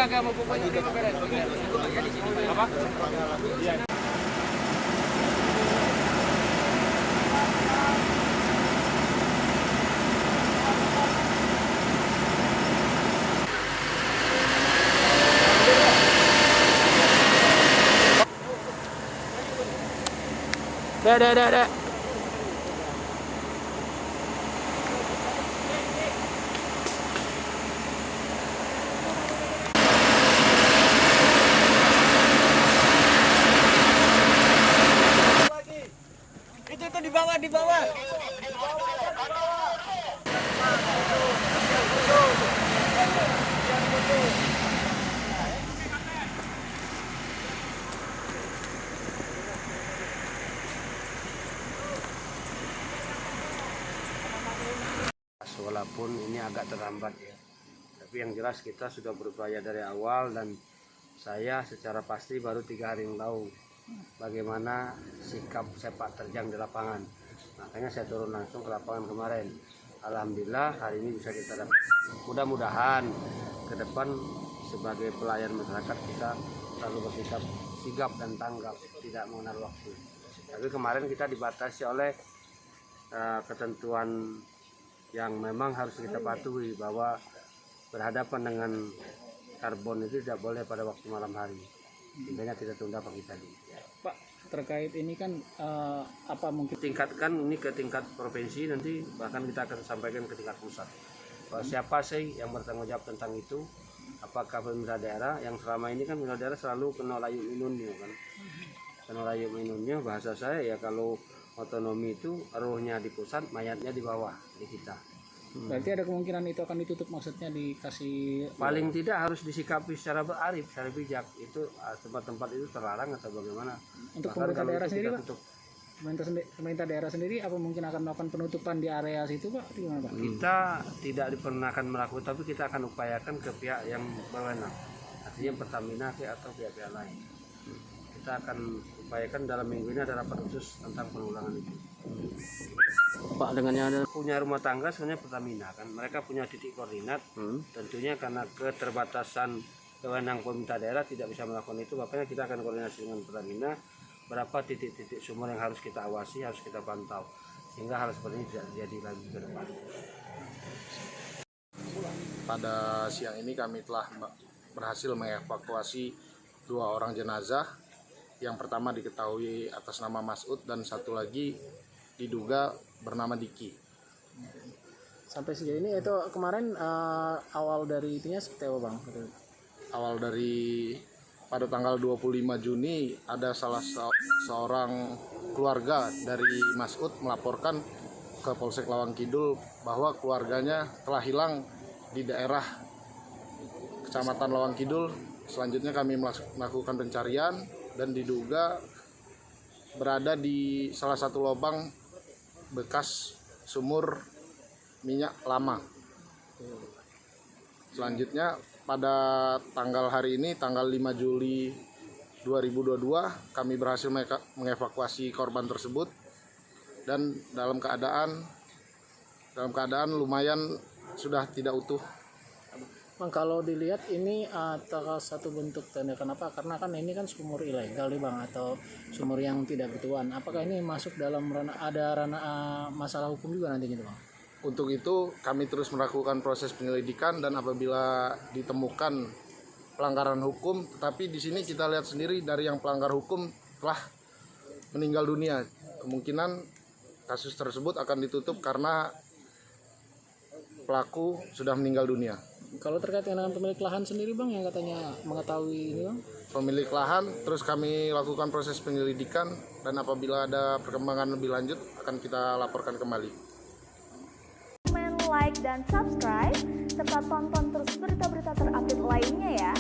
jaga mau pokoknya dia beres. Apa? Iya. Dek. Itu di bawah. Walaupun ini agak terlambat ya, tapi yang jelas kita sudah berupaya dari awal dan saya secara pasti baru 3 hari yang lalu bagaimana sikap sepak terjang di lapangan. Makanya saya turun langsung ke lapangan kemarin. Alhamdulillah hari ini bisa kita dapat. Mudah-mudahan ke depan sebagai pelayan masyarakat kita selalu bersikap sigap dan tanggap, tidak mengenal waktu. Tapi kemarin kita dibatasi oleh ketentuan yang memang harus kita patuhi, bahwa berhadapan dengan karbon itu tidak boleh pada waktu malam hari. Intinya kita tunda pagi tadi. Pak, terkait ini kan apa mungkin Tingkatkan ini ke tingkat provinsi, nanti bahkan kita akan sampaikan ke tingkat pusat. Bahwa siapa sih yang bertanggung jawab tentang itu? Apakah pemerintah daerah yang selama ini kan pemerintah daerah selalu kena layu minunnya kan? Kena layu minunnya, bahasa saya ya kalau otonomi itu ruhnya di pusat, mayatnya di bawah di kita. berarti ada kemungkinan itu akan ditutup, maksudnya dikasih Paling tidak harus disikapi secara berarif, secara bijak. Itu tempat-tempat itu terlarang atau bagaimana? untuk Bahkan pemerintah kalau daerah itu sendiri, kita Pak? tutup. Pemerintah daerah sendiri apa mungkin akan melakukan penutupan di area situ, Pak? Itu gimana, Pak? Kita tidak pernah akan melakukan, tapi kita akan upayakan ke pihak yang berwenang, artinya Pertamina atau pihak-pihak lain. Kita akan upayakan dalam minggu ini ada rapat khusus tentang penanggulangan itu. Pak, dengannya ada Punya rumah tangga sebenarnya Pertamina kan, mereka punya titik koordinat. Tentunya karena keterbatasan wewenang pemerintah daerah tidak bisa melakukan itu, makanya kita akan koordinasi dengan Pertamina berapa titik-titik sumur yang harus kita awasi, harus kita pantau, sehingga hal seperti ini tidak terjadi lagi ke depan. Pada siang ini kami telah berhasil mengevakuasi 2 orang jenazah. Yang pertama diketahui atas nama Mas'ud dan satu lagi diduga bernama Diki. sampai sejauh ini itu kemarin awal dari itunya seperti apa, Bang? Awal dari pada tanggal 25 Juni ada salah seorang keluarga dari Mas'ud melaporkan ke Polsek Lawang Kidul bahwa keluarganya telah hilang di daerah Kecamatan Lawang Kidul. Selanjutnya kami melakukan pencarian dan diduga berada di salah satu lubang bekas sumur minyak lama. Selanjutnya pada tanggal hari ini, tanggal 5 Juli 2022, kami berhasil mengevakuasi korban tersebut dan dalam keadaan lumayan sudah tidak utuh. Bang, kalau dilihat ini salah satu bentuk tanda kenapa, karena kan ini kan sumur ilegal nih, Bang, atau sumur yang tidak bertuan. Apakah ini masuk dalam ranah masalah hukum juga nanti gitu, Bang? Untuk itu kami terus melakukan proses penyelidikan dan apabila ditemukan pelanggaran hukum, tetapi di sini kita lihat sendiri dari yang pelanggar hukum telah meninggal dunia. Kemungkinan kasus tersebut akan ditutup karena pelaku sudah meninggal dunia. Kalau terkait dengan pemilik lahan sendiri, Bang, yang katanya mengetahui ini, Bang? Pemilik lahan terus kami lakukan proses penyelidikan dan apabila ada perkembangan lebih lanjut akan kita laporkan kembali. Like dan subscribe serta tonton terus berita-berita terupdate lainnya ya.